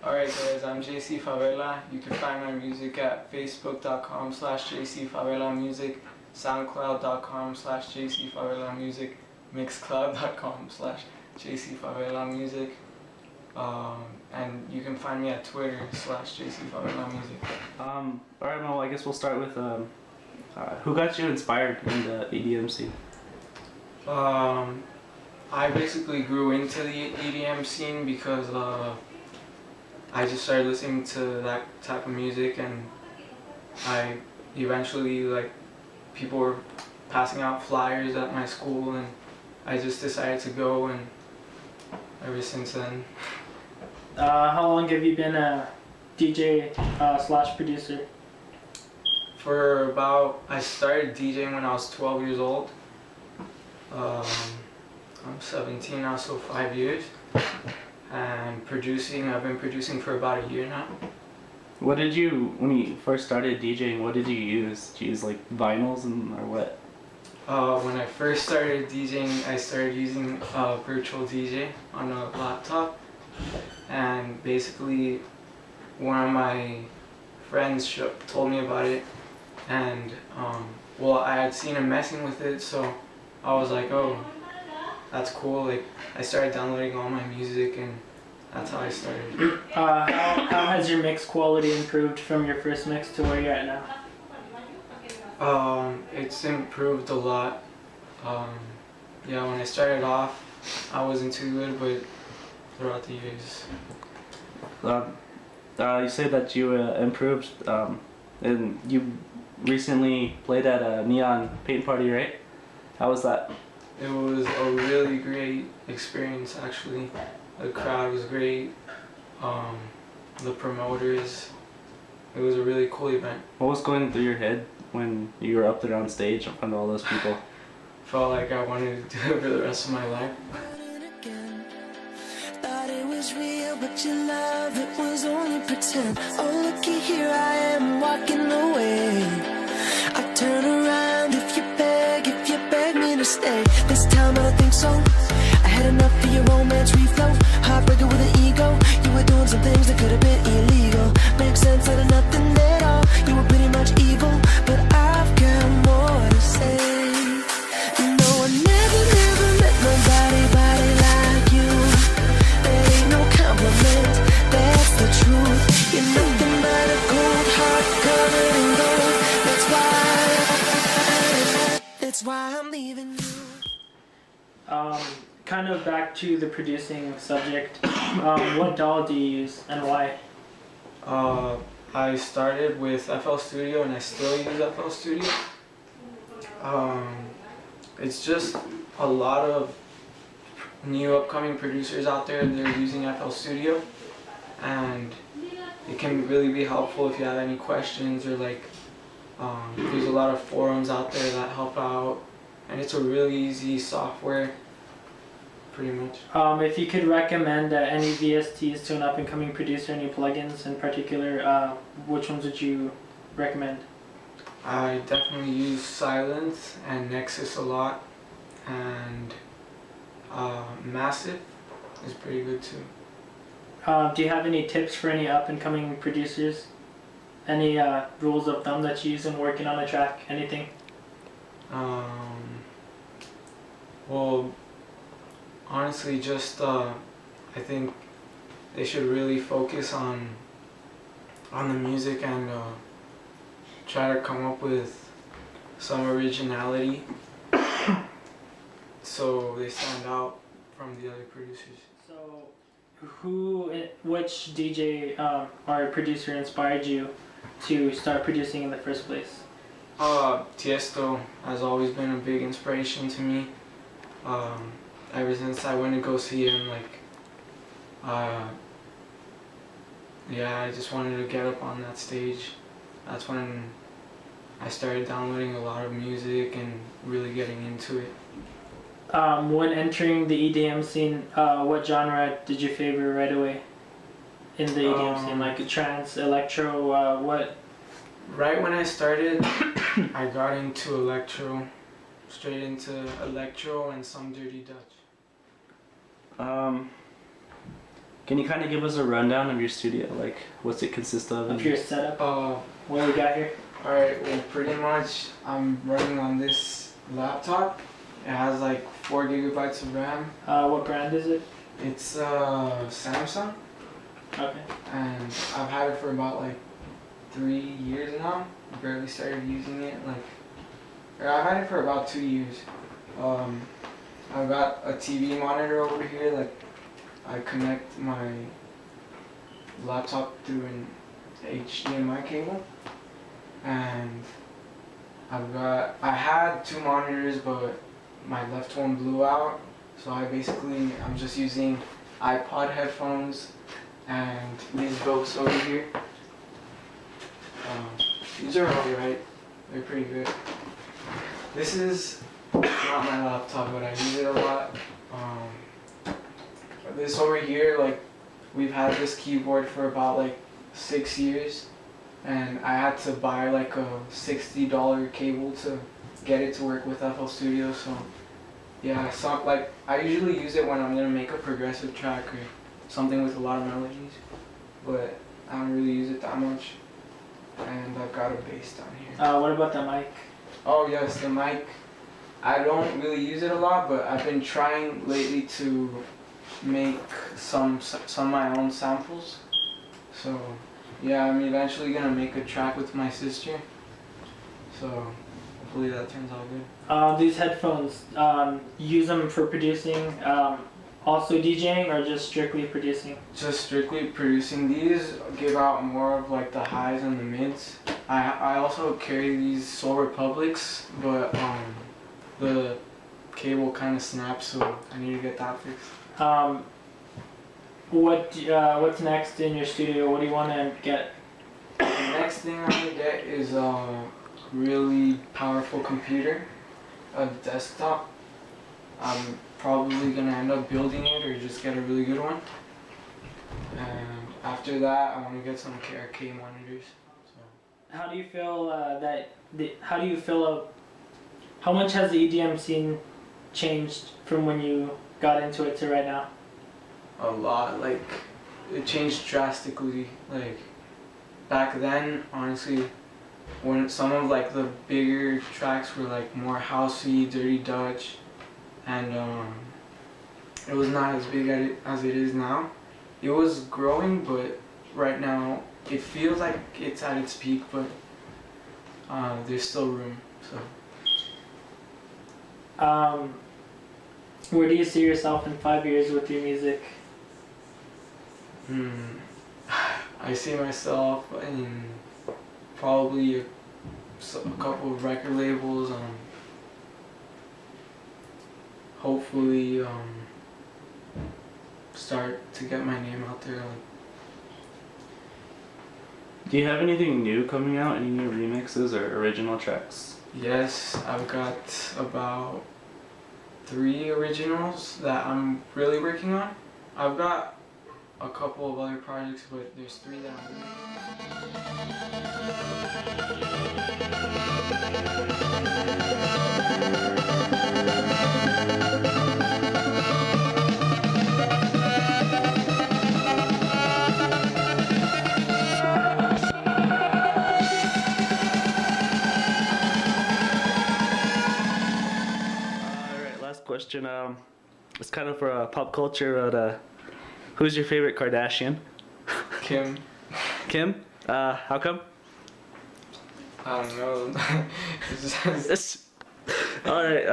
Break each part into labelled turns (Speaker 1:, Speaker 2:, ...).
Speaker 1: Alright guys, I'm JC Favela. You can find my music at facebook.com/jcfavelamusic, soundcloud.com/jcfavelamusic, mixcloud.com/jcfavelamusic, and you can find me at Twitter/jcfavelamusic.
Speaker 2: Alright, well, I guess we'll start with who got you inspired in the EDM scene?
Speaker 1: I basically grew into the EDM scene because I just started listening to that type of music, and I eventually, people were passing out flyers at my school, and I just decided to go, and ever since then.
Speaker 3: How long have you been a DJ slash producer?
Speaker 1: I started DJing when I was 12 years old. I'm 17 now, so 5 years. And I've been producing for about a year now.
Speaker 2: When you first started DJing, what did you use? Did you use vinyls or what?
Speaker 1: When I first started DJing, I started using a virtual DJ on a laptop. And basically, one of my friends told me about it. And, I had seen him messing with it, so I was like, oh, that's cool. I started downloading all my music, and that's how I started.
Speaker 3: How has your mix quality improved from your first mix to where you're at now?
Speaker 1: It's improved a lot. When I started off, I wasn't too good, but throughout the years.
Speaker 2: You say that you improved, and you recently played at a neon paint party, right? How was that?
Speaker 1: It was a really great experience, actually. The crowd was great. The promoters. It was a really cool event.
Speaker 2: What was going through your head when you were up there on stage in front of all those people?
Speaker 1: Felt like I wanted to do it for the rest of my life.
Speaker 4: Thought it was real, but your love, it was only pretend. Oh, looky here, I am walking away. I turn around if you beg me to stay. This time I don't think so. I had enough of your romance reflow. Heartbreaker with an ego. You were doing some things that could have been illegal. Makes sense out of nothing at all. You were pretty much evil, but I've got more to say. No, I never met nobody like you. There ain't no compliment, that's the truth. You're nothing but a cold heart covered in gold. That's why I'm leaving you.
Speaker 3: Kind of back to the producing subject. What DAW do you use and why?
Speaker 1: I started with FL Studio, and I still use FL Studio. It's just a lot of new upcoming producers out there. They're using FL Studio, and it can really be helpful if you have any questions, or there's a lot of forums out there that help out, and it's a really easy software, pretty much.
Speaker 3: If you could recommend any VSTs to an up-and-coming producer, any plugins in particular, which ones would you recommend?
Speaker 1: I definitely use Silence and Nexus a lot, and Massive is pretty good too.
Speaker 3: Do you have any tips for any up-and-coming producers? Any rules of thumb that you use in working on a track? Anything?
Speaker 1: Honestly, just I think they should really focus on the music, and try to come up with some originality so they stand out from the other producers.
Speaker 3: So, which DJ or producer inspired you to start producing in the first place?
Speaker 1: Tiesto has always been a big inspiration to me. Ever since I went to go see him, I just wanted to get up on that stage. That's when I started downloading a lot of music and really getting into it.
Speaker 3: When entering the EDM scene, what genre did you favor right away in the EDM scene? Like trance, electro, what?
Speaker 1: Right when I started, I got into electro, straight into electro and some Dirty Dutch.
Speaker 2: Can you kind of give us a rundown of your studio? Like, what's it consist of?
Speaker 3: Of your setup? What do we got here?
Speaker 1: Alright, well pretty much I'm running on this laptop. It has like 4 gigabytes of RAM.
Speaker 3: What brand is it?
Speaker 1: It's Samsung,
Speaker 3: Okay.
Speaker 1: and I've had it for about like 3 years now. Barely started using it, or I've had it for about 2 years. I've got a TV monitor over here. Like, I connect my laptop through an HDMI cable, and I had 2 monitors, but my left one blew out, so I'm just using iPod headphones and these Bose over here. These are alright, they're pretty good. This is not my laptop, but I use it a lot. This over here, like, we've had this keyboard for about like 6 years, and I had to buy like a $60 cable to get it to work with FL Studio. So yeah, I usually use it when I'm gonna make a progressive track or something with a lot of melodies, but I don't really use it that much. And I've got a bass down here.
Speaker 3: What about the mic?
Speaker 1: Oh yes, the mic. I don't really use it a lot, but I've been trying lately to make some of my own samples. So yeah, I'm eventually gonna make a track with my sister. So hopefully that turns out good.
Speaker 3: These headphones, use them for producing, also DJing, or just strictly producing?
Speaker 1: Just strictly producing. These give out more of like the highs and the mids. I also carry these Soul Republics, but the cable kind of snaps, so I need to get that fixed.
Speaker 3: What's next in your studio? What do you want to get?
Speaker 1: The next thing I'm gonna get is a really powerful computer, a desktop. I'm probably gonna end up building it or just get a really good one. And after that, I want to get some KRK monitors. So.
Speaker 3: How do you feel how much has the EDM scene changed from when you got into it to right now?
Speaker 1: A lot. Like, it changed drastically. Like, back then, honestly, when some of like the bigger tracks were like more housey, dirty Dutch, and it was not as big as it is now. It was growing, but right now it feels like it's at its peak, but there's still room. So.
Speaker 3: Where do you see yourself in 5 years with your music?
Speaker 1: I see myself in probably a couple of record labels. Hopefully, start to get my name out there.
Speaker 2: Do you have anything new coming out? Any new remixes or original tracks?
Speaker 1: Yes, I've got about 3 originals that I'm really working on. I've got a couple of other projects, but there's 3 that I'm
Speaker 2: Question. It's kind of for pop culture, but who's your favorite Kardashian?
Speaker 1: Kim.
Speaker 2: Kim? How come?
Speaker 1: I don't know.
Speaker 2: Alright,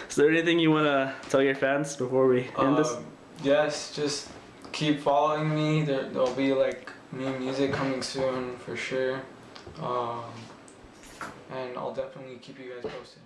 Speaker 2: is there anything you want to tell your fans before we end this?
Speaker 1: Yes, just keep following me. There'll be like new music coming soon for sure. And I'll definitely keep you guys posted.